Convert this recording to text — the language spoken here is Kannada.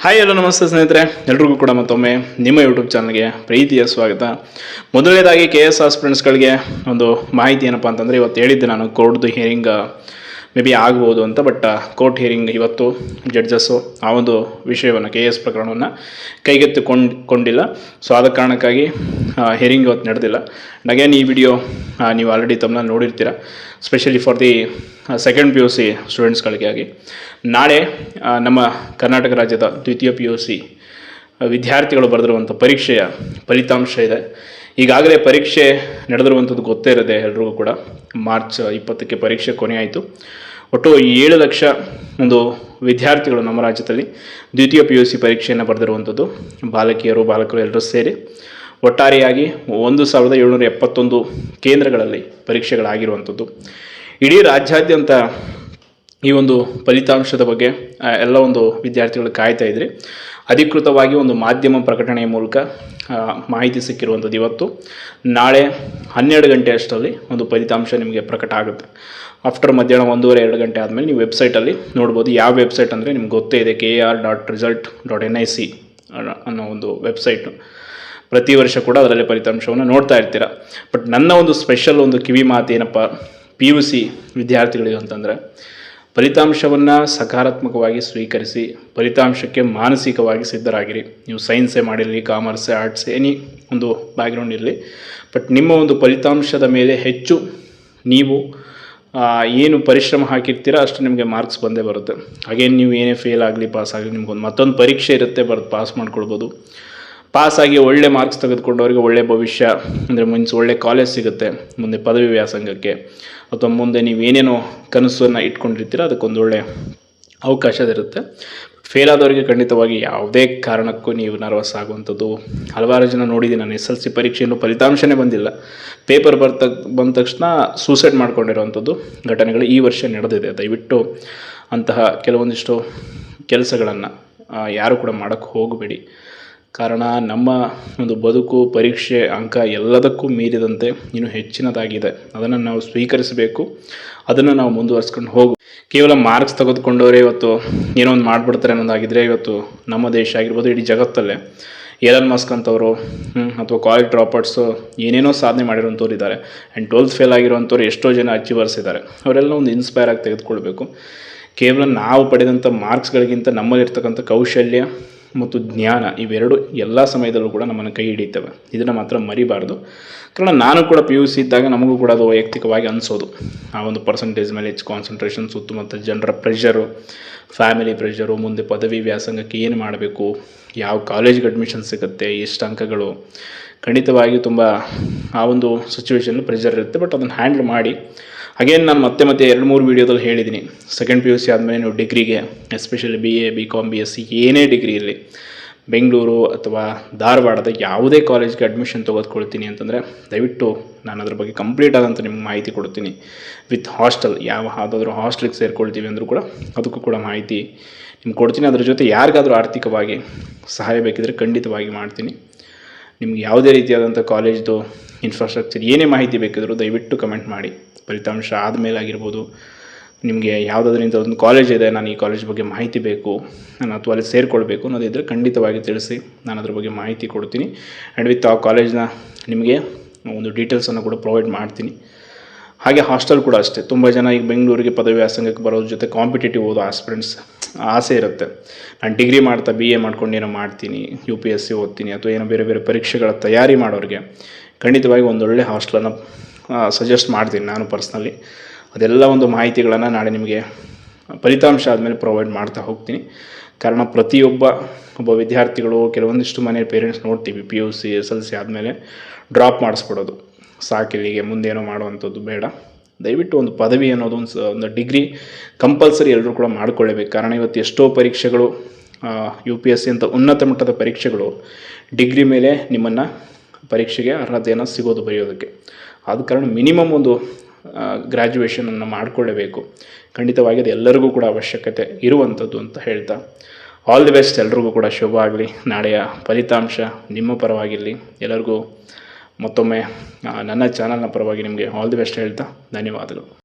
ಹಾಯ್ ಹಲೋ ನಮಸ್ತೆ ಸ್ನೇಹಿತರೆ, ಎಲ್ರಿಗೂ ಕೂಡ ಮತ್ತೊಮ್ಮೆ ನಿಮ್ಮ ಯೂಟ್ಯೂಬ್ ಚಾನಲ್ಗೆ ಪ್ರೀತಿಯ ಸ್ವಾಗತ. ಮೊದಲನೇದಾಗಿ KS ಆಸ್ಪಿರೆಂಟ್ಸ್ಗಳಿಗೆ ಒಂದು ಮಾಹಿತಿ ಏನಪ್ಪ ಅಂತಂದರೆ, ಇವತ್ತು ಹೇಳಿದ್ದೆ ನಾನು ಕೋರ್ಟ್ದು ಹಿಯರಿಂಗ್ ಮೇ ಬಿ ಆಗ್ಬೋದು ಅಂತ. ಬಟ್ ಕೋರ್ಟ್ ಹಿಯರಿಂಗ್ ಇವತ್ತು ಜಡ್ಜಸ್ಸು ಆ ಒಂದು ವಿಷಯವನ್ನು KS ಪ್ರಕರಣವನ್ನು ಕೈಗೆತ್ತಿಕೊಂಡಿಲ್ಲ. ಸೊ ಆದ ಕಾರಣಕ್ಕಾಗಿ ಹಿಯರಿಂಗ್ ಇವತ್ತು ನಡೆದಿಲ್ಲ. ಅಗೇನ್ ಈ ವಿಡಿಯೋ ನೀವು ಆಲ್ರೆಡಿ ತಮ್ಮನ್ನ ನೋಡಿರ್ತೀರ, specially for the second PUC ಸ್ಟೂಡೆಂಟ್ಸ್ಗಳಿಗಾಗಿ. ನಾಳೆ ನಮ್ಮ ಕರ್ನಾಟಕ ರಾಜ್ಯದ ದ್ವಿತೀಯ PUC ವಿದ್ಯಾರ್ಥಿಗಳು ಬರೆದಿರುವಂಥ ಪರೀಕ್ಷೆಯ ಫಲಿತಾಂಶ ಇದೆ. ಈಗಾಗಲೇ ಪರೀಕ್ಷೆ ನಡೆದಿರುವಂಥದ್ದು ಗೊತ್ತೇ ಇರುತ್ತೆ ಎಲ್ರಿಗೂ ಕೂಡ. ಮಾರ್ಚ್ 20ಕ್ಕೆ ಪರೀಕ್ಷೆ ಕೊನೆ ಆಯಿತು. ಒಟ್ಟು 7 ಲಕ್ಷ ಒಂದು ವಿದ್ಯಾರ್ಥಿಗಳು ನಮ್ಮ ರಾಜ್ಯದಲ್ಲಿ ದ್ವಿತೀಯ PUC ಪರೀಕ್ಷೆಯನ್ನು ಬರೆದಿರುವಂಥದ್ದು, ಬಾಲಕಿಯರು ಬಾಲಕರು ಎಲ್ಲರೂ ಸೇರಿ ಒಟ್ಟಾರೆಯಾಗಿ 1771 ಕೇಂದ್ರಗಳಲ್ಲಿ ಪರೀಕ್ಷೆಗಳಾಗಿರುವಂಥದ್ದು. ಇಡೀ ರಾಜ್ಯಾದ್ಯಂತ ಈ ಒಂದು ಫಲಿತಾಂಶದ ಬಗ್ಗೆ ಎಲ್ಲ ಒಂದು ವಿದ್ಯಾರ್ಥಿಗಳು ಕಾಯ್ತಾ ಇದ್ರಿ. ಅಧಿಕೃತವಾಗಿ ಒಂದು ಮಾಧ್ಯಮ ಪ್ರಕಟಣೆಯ ಮೂಲಕ ಮಾಹಿತಿ ಸಿಕ್ಕಿರುವಂಥದ್ದು ಇವತ್ತು. ನಾಳೆ 12 ಗಂಟೆ ಅಷ್ಟರಲ್ಲಿ ಒಂದು ಫಲಿತಾಂಶ ನಿಮಗೆ ಪ್ರಕಟ ಆಗುತ್ತೆ. ಆಫ್ಟರ್ ಮಧ್ಯಾಹ್ನ 1:30-2 ಗಂಟೆ ಆದಮೇಲೆ ನೀವು ವೆಬ್ಸೈಟಲ್ಲಿ ನೋಡ್ಬೋದು. ಯಾವ ವೆಬ್ಸೈಟ್ ಅಂದರೆ ನಿಮ್ಗೆ ಗೊತ್ತೇ ಇದೆ, kr.result.nic ಅನ್ನೋ ಒಂದು ವೆಬ್ಸೈಟು. ಪ್ರತಿ ವರ್ಷ ಕೂಡ ಅದರಲ್ಲಿ ಫಲಿತಾಂಶವನ್ನು ನೋಡ್ತಾ ಇರ್ತೀರ. ಬಟ್ ನನ್ನ ಒಂದು ಸ್ಪೆಷಲ್ ಒಂದು ಕಿವಿ ಮಾತು ಏನಪ್ಪ PUC ವಿದ್ಯಾರ್ಥಿಗಳಿಗೆ ಅಂತಂದರೆ, ಫಲಿತಾಂಶವನ್ನು ಸಕಾರಾತ್ಮಕವಾಗಿ ಸ್ವೀಕರಿಸಿ ಫಲಿತಾಂಶಕ್ಕೆ ಮಾನಸಿಕವಾಗಿ ಸಿದ್ಧರಾಗಿರಿ. ನೀವು ಸೈನ್ಸೇ ಮಾಡಿರಲಿ, ಕಾಮರ್ಸ್, ಆರ್ಟ್ಸ್, ಎನಿ ಒಂದು ಬ್ಯಾಕ್ಗ್ರೌಂಡ್ ಇರಲಿ, ಬಟ್ ನಿಮ್ಮ ಒಂದು ಫಲಿತಾಂಶದ ಮೇಲೆ ಹೆಚ್ಚು ನೀವು ಏನು ಪರಿಶ್ರಮ ಹಾಕಿರ್ತೀರ ಅಷ್ಟು ನಿಮಗೆ ಮಾರ್ಕ್ಸ್ ಬಂದೇ ಬರುತ್ತೆ. ಹಾಗೇನು ನೀವು ಏನೇ ಫೇಲ್ ಆಗಲಿ ಪಾಸ್ ಆಗಲಿ, ನಿಮ್ಗೊಂದು ಮತ್ತೊಂದು ಪರೀಕ್ಷೆ ಇರುತ್ತೆ, ಬರೆದು ಪಾಸ್ ಮಾಡ್ಕೊಳ್ಬೋದು. ಪಾಸಾಗಿ ಒಳ್ಳೆ ಮಾರ್ಕ್ಸ್ ತೆಗೆದುಕೊಂಡವರಿಗೆ ಒಳ್ಳೆ ಭವಿಷ್ಯ, ಅಂದರೆ ಮುಂಚೆ ಒಳ್ಳೆ ಕಾಲೇಜ್ ಸಿಗುತ್ತೆ, ಮುಂದೆ ಪದವಿ ವ್ಯಾಸಂಗಕ್ಕೆ ಅಥವಾ ಮುಂದೆ ನೀವೇನೇನೋ ಕನಸನ್ನು ಇಟ್ಕೊಂಡಿರ್ತೀರ ಅದಕ್ಕೊಂದು ಒಳ್ಳೆ ಅವಕಾಶ ಇರುತ್ತೆ. ಫೇಲ್ ಆದವರಿಗೆ ಖಂಡಿತವಾಗಿ ಯಾವುದೇ ಕಾರಣಕ್ಕೂ ನೀವು ನರ್ವಸ್ ಆಗುವಂಥದ್ದು. ಹಲವಾರು ಜನ ನೋಡಿದ್ದೀನಿ ನಾನು, SLC ಪರೀಕ್ಷೆಯನ್ನು ಫಲಿತಾಂಶನೇ ಬಂದಿಲ್ಲ, ಪೇಪರ್ ಬಂದ ತಕ್ಷಣ ಸೂಸೈಡ್ ಮಾಡ್ಕೊಂಡಿರೋವಂಥದ್ದು ಘಟನೆಗಳು ಈ ವರ್ಷ ನಡೆದಿದೆ. ದಯವಿಟ್ಟು ಅಂತಹ ಕೆಲವೊಂದಿಷ್ಟು ಕೆಲಸಗಳನ್ನು ಯಾರು ಕೂಡ ಮಾಡೋಕ್ಕೆ ಹೋಗಬೇಡಿ. ಕಾರಣ ನಮ್ಮ ಒಂದು ಬದುಕು, ಪರೀಕ್ಷೆ, ಅಂಕ ಎಲ್ಲದಕ್ಕೂ ಮೀರಿದಂತೆ ಇನ್ನೂ ಹೆಚ್ಚಿನದಾಗಿದೆ. ಅದನ್ನು ನಾವು ಸ್ವೀಕರಿಸಬೇಕು, ಅದನ್ನು ನಾವು ಮುಂದುವರ್ಸ್ಕೊಂಡು ಹೋಗು. ಕೇವಲ ಮಾರ್ಕ್ಸ್ ತೆಗೆದುಕೊಂಡವರೇ ಇವತ್ತು ಏನೋ ಒಂದು ಮಾಡಿಬಿಡ್ತಾರೆ ಅನ್ನೋದಾಗಿದ್ದರೆ, ಇವತ್ತು ನಮ್ಮ ದೇಶ ಆಗಿರ್ಬೋದು, ಇಡೀ ಜಗತ್ತಲ್ಲೇ ಎಲನ್ ಮಸ್ಕ್ ಅಂತವರು ಅಥವಾ ಕಾಲೇಜ್ ಡ್ರಾಪರ್ಸು ಏನೇನೋ ಸಾಧನೆ ಮಾಡಿರೋಂಥವ್ರು ಇದ್ದಾರೆ. ಆ್ಯಂಡ್ 12th ಫೇಲ್ ಆಗಿರೋಂಥವ್ರು ಎಷ್ಟೋ ಜನ ಅಚೀವರ್ಸ್ ಇದ್ದಾರೆ. ಅವರೆಲ್ಲ ಒಂದು ಇನ್ಸ್ಪೈರ್ ಆಗಿ ತೆಗೆದುಕೊಳ್ಬೇಕು. ಕೇವಲ ನಾವು ಪಡೆದಂಥ ಮಾರ್ಕ್ಸ್ಗಳಿಗಿಂತ ನಮ್ಮಲ್ಲಿರ್ತಕ್ಕಂಥ ಕೌಶಲ್ಯ ಮತ್ತು ಜ್ಞಾನ ಇವೆರಡು ಎಲ್ಲ ಸಮಯದಲ್ಲೂ ಕೂಡ ನಮ್ಮನ್ನು ಕೈ ಹಿಡಿತವೆ. ಇದನ್ನು ಮಾತ್ರ ಮರಿಬಾರ್ದು. ಕಾರಣ ನಾನು ಕೂಡ PUC ಇದ್ದಾಗ ನಮಗೂ ಕೂಡ ಅದು ವೈಯಕ್ತಿಕವಾಗಿ ಅನಿಸೋದು, ಆ ಒಂದು ಪರ್ಸಂಟೇಜ್ ಮೇಲೆ ಹೆಚ್ಚು ಕಾನ್ಸಂಟ್ರೇಷನ್, ಸುತ್ತಮುತ್ತ ಜನರ ಪ್ರೆಷರು, ಫ್ಯಾಮಿಲಿ ಪ್ರೆಷರು, ಮುಂದೆ ಪದವಿ ವ್ಯಾಸಂಗಕ್ಕೆ ಏನು ಮಾಡಬೇಕು, ಯಾವ ಕಾಲೇಜ್ಗೆ ಅಡ್ಮಿಷನ್ ಸಿಗುತ್ತೆ, ಎಷ್ಟು ಅಂಕಗಳು, ಖಂಡಿತವಾಗಿ ತುಂಬ ಆ ಒಂದು ಸಿಚುವೇಷನಲ್ಲಿ ಪ್ರೆಷರ್ ಇರುತ್ತೆ. ಬಟ್ ಅದನ್ನು ಹ್ಯಾಂಡಲ್ ಮಾಡಿ. ಅಗೇನ್ ನಾನು ಮತ್ತೆ 2-3 ವೀಡಿಯೋದಲ್ಲಿ ಹೇಳಿದ್ದೀನಿ, ಸೆಕೆಂಡ್ PUC ಆದಮೇಲೆ ನೀವು ಡಿಗ್ರಿಗೆ, ಎಸ್ಪೆಷಲಿ BA, BCom, BSc ಏನೇ ಡಿಗ್ರಿ ಇರಲಿ, ಬೆಂಗಳೂರು ಅಥವಾ ಧಾರವಾಡದ ಯಾವುದೇ ಕಾಲೇಜ್ಗೆ ಅಡ್ಮಿಷನ್ ತೆಗೆದುಕೊಳ್ತೀನಿ ಅಂತಂದರೆ ದಯವಿಟ್ಟು ನಾನು ಅದ್ರ ಬಗ್ಗೆ ಕಂಪ್ಲೀಟ್ ಆದಂಥ ನಿಮ್ಗೆ ಮಾಹಿತಿ ಕೊಡ್ತೀನಿ. ವಿತ್ ಹಾಸ್ಟೆಲ್, ಯಾವುದಾದ್ರೂ ಹಾಸ್ಟೆಲ್ಗೆ ಸೇರ್ಕೊಳ್ತೀವಿ ಅಂದರೂ ಕೂಡ ಅದಕ್ಕೂ ಕೂಡ ಮಾಹಿತಿ ನಿಮ್ಗೆ ಕೊಡ್ತೀನಿ. ಅದ್ರ ಜೊತೆ ಯಾರಿಗಾದರೂ ಆರ್ಥಿಕವಾಗಿ ಸಹಾಯ ಬೇಕಿದ್ರೆ ಖಂಡಿತವಾಗಿ ಮಾಡ್ತೀನಿ. ನಿಮ್ಗೆ ಯಾವುದೇ ರೀತಿಯಾದಂಥ ಕಾಲೇಜ್ದು ಇನ್ಫ್ರಾಸ್ಟ್ರಕ್ಚರ್ ಏನೇ ಮಾಹಿತಿ ಬೇಕಿದ್ರೂ ದಯವಿಟ್ಟು ಕಮೆಂಟ್ ಮಾಡಿ. ಫಲಿತಾಂಶ ಆದಮೇಲೆ ಆಗಿರ್ಬೋದು, ನಿಮಗೆ ಯಾವುದಾದ್ರೂ ಇಂಥ ಒಂದು ಕಾಲೇಜ್ ಇದೆ, ನಾನು ಈ ಕಾಲೇಜ್ ಬಗ್ಗೆ ಮಾಹಿತಿ ಬೇಕು, ನಾನು ಅಥವಾ ಅಲ್ಲಿ ಸೇರಿಕೊಳ್ಬೇಕು ಅನ್ನೋದಿದ್ದರೆ ಖಂಡಿತವಾಗಿ ತಿಳಿಸಿ, ನಾನು ಅದ್ರ ಬಗ್ಗೆ ಮಾಹಿತಿ ಕೊಡ್ತೀನಿ. ಆ್ಯಂಡ್ ವಿತ್ ಆ ಕಾಲೇಜ್ನ ನಿಮಗೆ ಒಂದು ಡೀಟೇಲ್ಸನ್ನು ಕೂಡ ಪ್ರೊವೈಡ್ ಮಾಡ್ತೀನಿ. ಹಾಗೆ ಹಾಸ್ಟೆಲ್ ಕೂಡ ಅಷ್ಟೇ. ತುಂಬ ಜನ ಈಗ ಬೆಂಗಳೂರಿಗೆ ಪದವಿ ವ್ಯಾಸಂಗಕ್ಕೆ ಬರೋದ್ರ ಜೊತೆ ಕಾಂಪಿಟೇಟಿವ್ ಓದೋ ಆಸ್ಪಿರೆಂಟ್ಸ್ ಆಸೆ ಇರುತ್ತೆ. ನಾನು ಡಿಗ್ರಿ ಮಾಡ್ತಾ BA ಮಾಡ್ಕೊಂಡು ಏನೋ ಮಾಡ್ತೀನಿ, UPSC ಓದ್ತೀನಿ ಅಥವಾ ಏನೋ ಬೇರೆ ಬೇರೆ ಪರೀಕ್ಷೆಗಳ ತಯಾರಿ ಮಾಡೋರಿಗೆ ಖಂಡಿತವಾಗಿ ಒಂದೊಳ್ಳೆ ಹಾಸ್ಟೆಲನ್ನು ಸಜೆಸ್ಟ್ ಮಾಡ್ತೀನಿ ನಾನು ಪರ್ಸ್ನಲಿ. ಅದೆಲ್ಲ ಒಂದು ಮಾಹಿತಿಗಳನ್ನು ನಾಳೆ ನಿಮಗೆ ಫಲಿತಾಂಶ ಆದಮೇಲೆ ಪ್ರೊವೈಡ್ ಮಾಡ್ತಾ ಹೋಗ್ತೀನಿ. ಕಾರಣ ಒಬ್ಬ ವಿದ್ಯಾರ್ಥಿಗಳು, ಕೆಲವೊಂದಿಷ್ಟು ಮನೆ ಪೇರೆಂಟ್ಸ್ ನೋಡ್ತೀವಿ, PUC SLC ಆದಮೇಲೆ ಡ್ರಾಪ್ ಮಾಡಿಸ್ಬಿಡೋದು, ಸಾಕಿಲ್ಲಿಗೆ ಮುಂದೇನೋ ಮಾಡುವಂಥದ್ದು ಬೇಡ. ದಯವಿಟ್ಟು ಒಂದು ಪದವಿ ಅನ್ನೋದು ಒಂದು ಡಿಗ್ರಿ ಕಂಪಲ್ಸರಿ ಎಲ್ಲರೂ ಕೂಡ ಮಾಡ್ಕೊಳ್ಳೇಬೇಕು. ಕಾರಣ ಇವತ್ತು ಎಷ್ಟೋ ಪರೀಕ್ಷೆಗಳು, UPSC ಅಂತ ಉನ್ನತ ಮಟ್ಟದ ಪರೀಕ್ಷೆಗಳು ಡಿಗ್ರಿ ಮೇಲೆ ನಿಮ್ಮನ್ನು ಪರೀಕ್ಷೆಗೆ ಅರ್ಹತೆಯನ್ನು ಸಿಗೋದು ಬರೆಯೋದಕ್ಕೆ. ಆದ ಕಾರಣ ಮಿನಿಮಮ್ ಒಂದು ಗ್ರ್ಯಾಜುಯೇಷನನ್ನು ಮಾಡಿಕೊಳ್ಳಬೇಕು. ಖಂಡಿತವಾಗಿ ಅದು ಎಲ್ಲರಿಗೂ ಕೂಡ ಅವಶ್ಯಕತೆ ಇರುವಂಥದ್ದು ಅಂತ ಹೇಳ್ತಾ, ಆಲ್ ದಿ ಬೆಸ್ಟ್. ಎಲ್ರಿಗೂ ಕೂಡ ಶುಭ ಆಗಲಿ. ನಾಳೆಯ ಫಲಿತಾಂಶ ನಿಮ್ಮ ಪರವಾಗಿರಲಿ. ಎಲ್ಲರಿಗೂ ಮತ್ತೊಮ್ಮೆ ನನ್ನ ಚಾನಲ್ನ ಪರವಾಗಿ ನಿಮಗೆ ಆಲ್ ದಿ ಬೆಸ್ಟ್ ಹೇಳ್ತಾ ಧನ್ಯವಾದಗಳು.